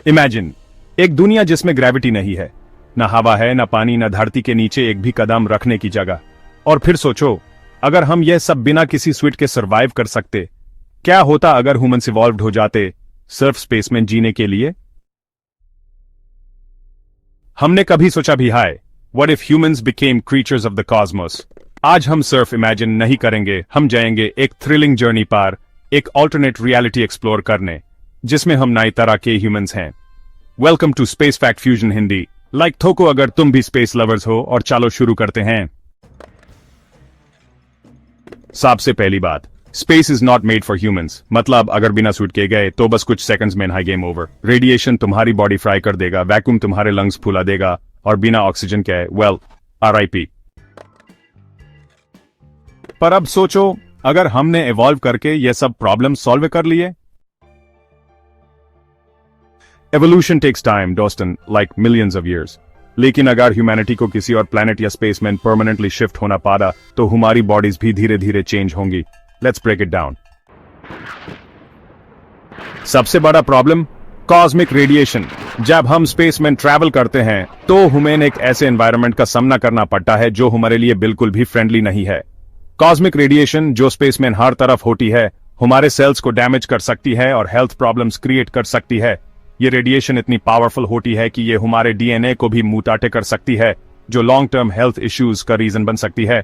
Imagine एक दुनिया जिसमें ग्रेविटी नहीं है, ना हवा है, ना पानी, ना धरती के नीचे एक भी कदम रखने की जगह। और फिर सोचो, अगर हम यह सब बिना किसी स्वीट के सरवाइव कर सकते, क्या होता अगर ह्यूमंस इवॉल्व्ड हो जाते सिर्फ स्पेस में जीने के लिए? हमने कभी सोचा भी हाय, what if humans became creatures of the cosmos? आज हम सिर्फ इमेजिन नहीं करेंगे, हम जाएंगे एक थ्रिलिंग जर्नी पार, एक ऑल्टरनेट रियलिटी एक्सप्लोर करने, जिसमें हम नई तरह के ह्यूमंस हैं। Welcome to Space Fact Fusion Hindi. Like ठोको अगर तुम भी स्पेस लवर्स हो, और चलो शुरू करते हैं। सबसे पहली बात, space is not made for humans. मतलब अगर बिना सूट के गए तो बस कुछ सेकंड्स में हाई गेम ओवर। रेडिएशन तुम्हारी बॉडी फ्राई कर देगा, वैक्यूम तुम्हारे लंग्स फुला देगा, और बिना ऑक्सीजन के वेल RIP। पर अब सोचो, अगर हमने इवॉल्व करके ये सब प्रॉब्लम सॉल्व कर लिए। एवोल्यूशन टेक्स टाइम दोस्तन, लाइक मिलियंस ऑफ ईयर्स। लेकिन अगर ह्यूमैनिटी को किसी और प्लैनेट या स्पेस में परमानेंटली शिफ्ट होना पड़ा तो हमारी बॉडीज भी धीरे धीरे चेंज होंगी। Let's break it down. सबसे बड़ा प्रॉब्लम, कॉस्मिक रेडिएशन। जब हम स्पेस में ट्रैवल करते हैं तो हमें एक ऐसे एनवायरनमेंट का सामना करना पड़ता है जो हमारे लिए बिल्कुल भी फ्रेंडली नहीं है। कॉस्मिक रेडिएशन जो स्पेस में हर तरफ होती है, हमारे सेल्स को डैमेज कर सकती है और हेल्थ प्रॉब्लम्स क्रिएट कर सकती है। ये रेडिएशन इतनी पावरफुल होती है कि ये हमारे DNA को भी मुटाटे कर सकती है, जो लॉन्ग टर्म हेल्थ इश्यूज का रीजन बन सकती है।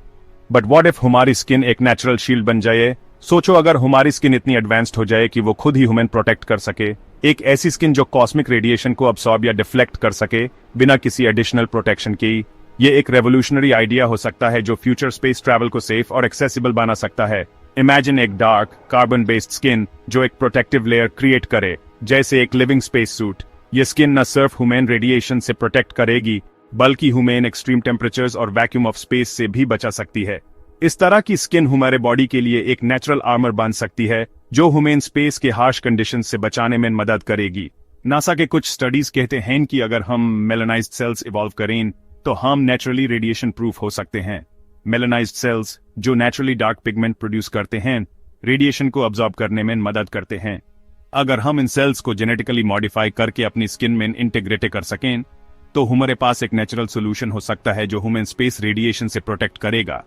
बट व्हाट इफ हमारी स्किन एक नेचुरल शील्ड बन जाए? सोचो, अगर हमारी स्किन इतनी एडवांस्ड हो जाए कि वो खुद ही ह्यूमन प्रोटेक्ट कर सके, एक ऐसी स्किन जो कॉस्मिक रेडिएशन को अब्सॉर्ब या डिफ्लेक्ट कर सके बिना किसी एडिशनल प्रोटेक्शन की। ये एक रेवोल्यूशनरी आइडिया हो सकता है जो फ्यूचर स्पेस ट्रैवल को सेफ और एक्सेसिबल बना सकता है। इमेजिन एक डार्क कार्बन बेस्ड स्किन जो एक प्रोटेक्टिव लेयर क्रिएट करे, जैसे एक लिविंग स्पेस सूट। ये स्किन न सिर्फ ह्यूमन रेडिएशन से प्रोटेक्ट करेगी, बल्कि ह्यूमन एक्सट्रीम टेम्परेचर्स और वैक्यूम ऑफ स्पेस से भी बचा सकती है। इस तरह की स्किन हमारे बॉडी के लिए एक नेचुरल आर्मर बन सकती है, जो ह्यूमन स्पेस के हार्श कंडीशंस से बचाने में मदद करेगी। नासा के कुछ स्टडीज कहते हैं कि अगर हम मेलानाइज्ड सेल्स इवॉल्व करें तो हम नेचुरली रेडिएशन प्रूफ हो सकते हैं। मेलानाइज्ड सेल्स जो नेचुरली डार्क पिगमेंट प्रोड्यूस करते हैं, रेडिएशन को अब्सॉर्ब करने में मदद करते हैं। अगर हम इन सेल्स को जेनेटिकली मॉडिफाई करके अपनी स्किन में इंटीग्रेट कर सकें तो हमारे पास एक नेचुरल सोल्यूशन हो सकता है जो ह्यूमन स्पेस रेडिएशन से प्रोटेक्ट करेगा।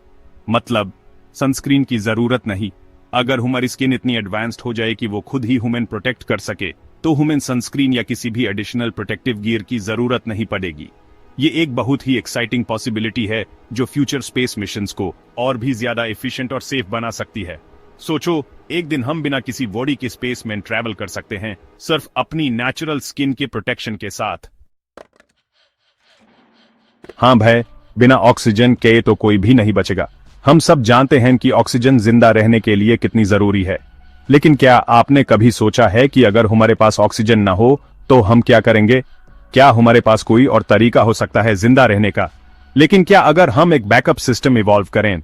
मतलब सनस्क्रीन की जरूरत नहीं। अगर हमारी स्किन इतनी एडवांस्ड हो जाए कि वो खुद ही ह्यूमन प्रोटेक्ट कर सके तो ह्यूमन सनस्क्रीन या किसी भी एडिशनल प्रोटेक्टिव गियर की जरूरत नहीं पड़ेगी। ये एक बहुत ही एक्साइटिंग पॉसिबिलिटी है जो फ्यूचर स्पेस मिशंस को और भी ज्यादा एफिशिएंट और सेफ बना सकती है। सोचो, एक दिन हम बिना किसी बॉडी के स्पेस में ट्रैवल कर सकते हैं, सिर्फ अपनी नेचुरल स्किन के प्रोटेक्शन के साथ। हाँ भाई, बिना ऑक्सीजन के तो कोई भी नहीं बचेगा। हम सब जानते हैं कि ऑक्सीजन जिंदा रहने के लिए कितनी जरूरी है। लेकिन क्या आपने कभी सोचा है कि अगर हमारे पास ऑक्सीजन ना हो तो हम क्या करेंगे? क्या हमारे पास कोई और तरीका हो सकता है जिंदा रहने का? लेकिन क्या अगर हम एक बैकअप सिस्टम इवॉल्व करें,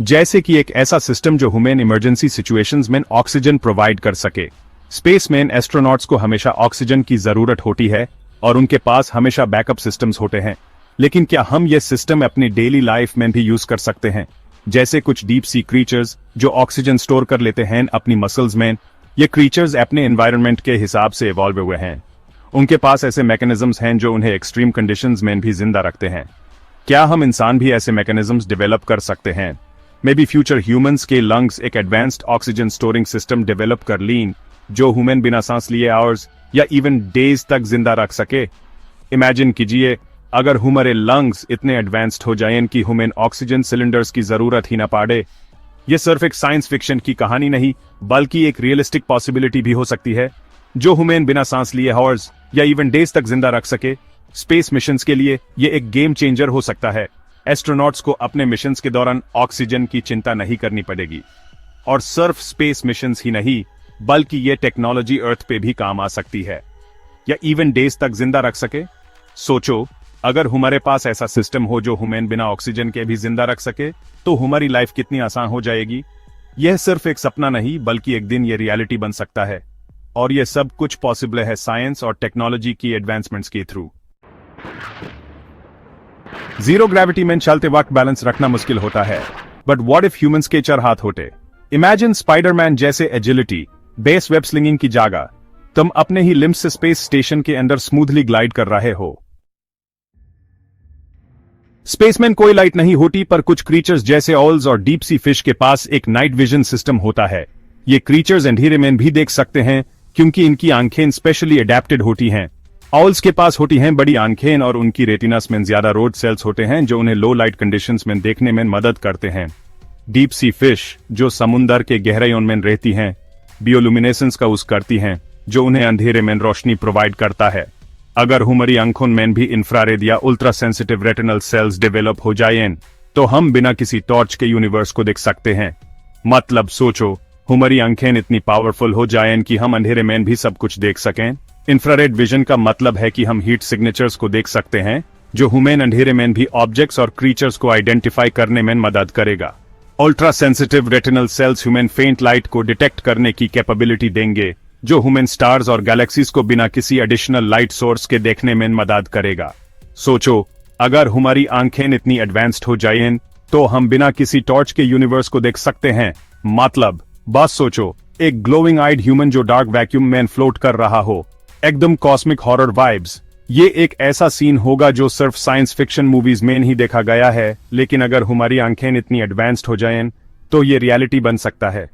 जैसे कि एक ऐसा सिस्टम जो ह्यूमन इमरजेंसी सिचुएशंस में ऑक्सीजन प्रोवाइड कर सके? स्पेस में एस्ट्रोनॉट्स को हमेशा ऑक्सीजन की जरूरत होती है और उनके पास हमेशा बैकअप सिस्टम्स होते हैं। लेकिन क्या हम ये सिस्टम अपनी डेली लाइफ में भी यूज कर सकते हैं? जैसे कुछ डीप सी क्रीचर्स जो ऑक्सीजन स्टोर कर लेते हैं अपनी मसल्स में। ये क्रीचर्स अपने एनवायरनमेंट के हिसाब से इवॉल्व हुए हैं। उनके पास ऐसे मैकेनिज्म्स हैं जो उन्हें एक्सट्रीम कंडीशंस में भी जिंदा रखते हैं। क्या हम इंसान भी ऐसे मैकेनिज्म्स डेवलप कर सकते हैं? मे बी फ्यूचर ह्यूमंस के लंग्स एक advanced oxygen storing system develop कर लीन जो ह्यूमन बिना सांस लिए आवर्स या इवन डेज तक जिंदा रख सके। इमेजिन कीजिए, अगर हमारे लंग्स इतने एडवांस्ड हो जाएं कि ह्यूमन ऑक्सीजन सिलेंडर्स की जरूरत ही ना पड़े। यह सिर्फ एक साइंस फिक्शन की कहानी नहीं, बल्कि एक रियलिस्टिक पॉसिबिलिटी भी हो सकती है, जो ह्यूमन बिना सांस लिए आवर्स या इवन डेज तक जिंदा रख सके। स्पेस मिशंस के लिए यह एक गेम चेंजर हो सकता है। एस्ट्रोनॉट्स को अपने मिशंस के दौरान ऑक्सीजन की चिंता नहीं करनी पड़ेगी। और सिर्फ स्पेस मिशंस ही नहीं, बल्कि यह टेक्नोलॉजी अर्थ पे भी काम आ सकती है, या इवन डेज तक जिंदा रख सके। सोचो, अगर हमारे पास ऐसा सिस्टम हो जो ह्यूमन बिना ऑक्सीजन के भी जिंदा रख सके तो हमारी लाइफ कितनी आसान हो जाएगी। यह सिर्फ एक सपना नहीं, बल्कि एक दिन यह रियलिटी बन सकता है। और यह सब कुछ पॉसिबल है साइंस और टेक्नोलॉजी की एडवांसमेंट्स के थ्रू। जीरो ग्रेविटी में चलते वक्त बैलेंस रखना मुश्किल होता है, बट व्हाट इफ ह्यूमंस के 4 हाथ होते? इमेजिन स्पाइडरमैन जैसे एजिलिटी, बेस वेब स्लिंगिंग की जगह तुम अपने ही लिम्स से स्पेस स्टेशन के अंदर स्मूथली ग्लाइड कर रहे हो। स्पेसमैन कोई लाइट नहीं होती, पर कुछ क्रीचर्स जैसे ऑल्स और डीप सी फिश के पास एक नाइट विजन सिस्टम होता है। ये क्रीचर्स अंधेरे में भी देख सकते हैं क्योंकि इनकी आंखें स्पेशली अडेप्टेड होती हैं। ऑल्स के पास होती हैं बड़ी आंखें और उनकी रेटिनास में ज्यादा रोड सेल्स होते हैं जो उन्हें लो लाइट कंडीशंस में देखने में मदद करते हैं। डीप सी फिश जो समुद्र के गहराइयों में रहती हैं बियोलुमिनेसेंस का यूज करती हैं जो उन्हें अंधेरे में रोशनी प्रोवाइड करता है। अगर हमारी आंखों में भी इंफ्रारेड या ultra sensitive retinal cells develop हो जाएं तो हम बिना किसी टॉर्च के यूनिवर्स को देख सकते हैं। मतलब सोचो, हमारी आंखें इतनी पावरफुल हो जाएं कि हम अंधेरे में भी सब कुछ देख सकें। इंफ्रारेड विजन का मतलब है कि हम हीट सिग्नेचर्स को देख सकते हैं जो हमें अंधेरे में भी ऑब्जेक्ट्स और क्रीचर्स को आइडेंटिफाई करने में मदद करेगा। Ultra sensitive retinal cells human faint light को डिटेक्ट करने की कैपेबिलिटी देंगे जो ह्यूमन स्टार्स और गैलेक्सीज को बिना किसी एडिशनल लाइट सोर्स के देखने में मदद करेगा। सोचो, अगर हमारी आंखें इतनी एडवांस्ड हो जाएं तो हम बिना किसी टॉर्च के यूनिवर्स को देख सकते हैं। मतलब बस सोचो, एक ग्लोइंग आइड ह्यूमन जो डार्क वैक्यूम में फ्लोट कर रहा हो, एकदम कॉस्मिक हॉरर वाइब्स। ये एक ऐसा सीन होगा जो सिर्फ साइंस फिक्शन मूवीज में ही देखा गया है, लेकिन अगर हमारी आंखें इतनी एडवांस्ड हो जाएं तो ये रियलिटी बन सकता है।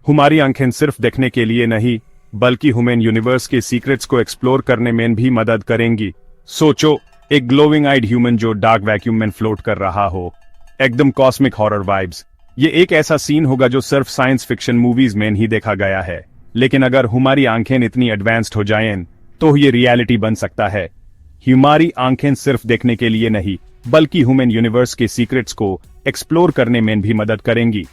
हमारी आंखें सिर्फ देखने के लिए नहीं बल्कि हमें यूनिवर्स के सीक्रेट्स को एक्सप्लोर करने में भी मदद करेंगी। सोचो, एक ग्लोइंग आइड ह्यूमन जो डार्क वैक्यूम में फ्लोट कर रहा हो, एकदम कॉस्मिक हॉरर वाइब्स। ये एक ऐसा सीन होगा जो सिर्फ साइंस फिक्शन मूवीज में ही देखा गया है, लेकिन अगर हमारी आंखें इतनी एडवांस्ड हो जाएं तो ये रियलिटी बन सकता है। हमारी आंखें सिर्फ देखने के लिए नहीं बल्कि ह्यूमन यूनिवर्स के सीक्रेट्स को एक्सप्लोर करने में भी मदद करेंगी।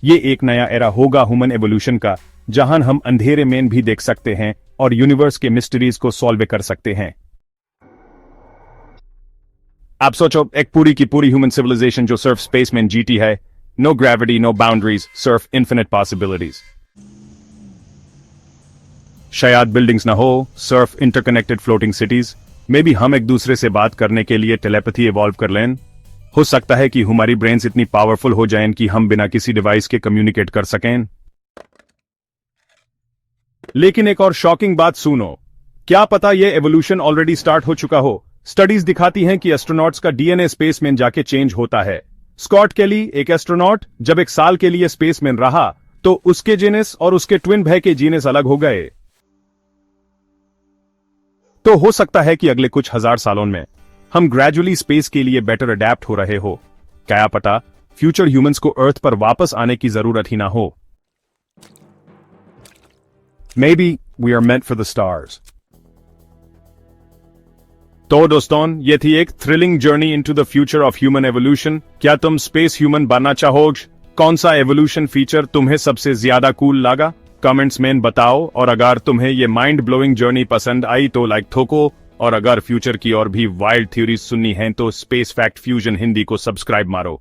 ये एक नया एरा होगा ह्यूमन एवोल्यूशन का, जहां हम अंधेरे में भी देख सकते हैं और यूनिवर्स के मिस्ट्रीज को सॉल्व कर सकते हैं। आप सोचो, एक पूरी की पूरी ह्यूमन सिविलाइजेशन जो सिर्फ स्पेस में जीती है। नो ग्रेविटी, नो बाउंड्रीज, सिर्फ इन्फिनिट पॉसिबिलिटीज। शायद बिल्डिंग्स ना हो, सिर्फ interconnected floating cities. May be हम एक दूसरे से बात करने के लिए टेलीपैथी इवॉल्व कर लें। हो सकता है कि हमारी ब्रेन्स इतनी पावरफुल हो जाएं कि हम बिना किसी डिवाइस के कम्युनिकेट कर सकें। लेकिन एक और शॉकिंग बात सुनो, क्या पता यह एवोल्यूशन ऑलरेडी स्टार्ट हो चुका हो। स्टडीज दिखाती हैं कि एस्ट्रोनॉट्स का डीएनए स्पेस में जाके चेंज होता है। स्कॉट केली, एक एस्ट्रोनॉट, जब एक साल के लिए स्पेस में रहा तो उसके जीनस और उसके ट्विन भाई के जीनस अलग हो गए। तो हो सकता है कि अगले कुछ हजार सालों में हम ग्रेजुअली स्पेस के लिए बेटर अडेप्ट हो रहे हो। क्या पता फ्यूचर ह्यूमंस को अर्थ पर वापस आने की जरूरत ही ना हो। Maybe we are meant for the stars. तो दोस्तों, ये थी एक thrilling journey into the future of human evolution. क्या तुम स्पेस ह्यूमन बनना चाहोगे? कौन सा एवोल्यूशन फीचर तुम्हें सबसे ज्यादा कूल लगा? कमेंट्स में बताओ। और अगर तुम्हें ये माइंड ब्लोइंग जर्नी पसंद आई तो लाइक ठोको, और अगर फ्यूचर की और भी वाइल्ड थ्योरीज सुननी है तो स्पेस फैक्ट फ्यूजन हिंदी को सब्सक्राइब मारो।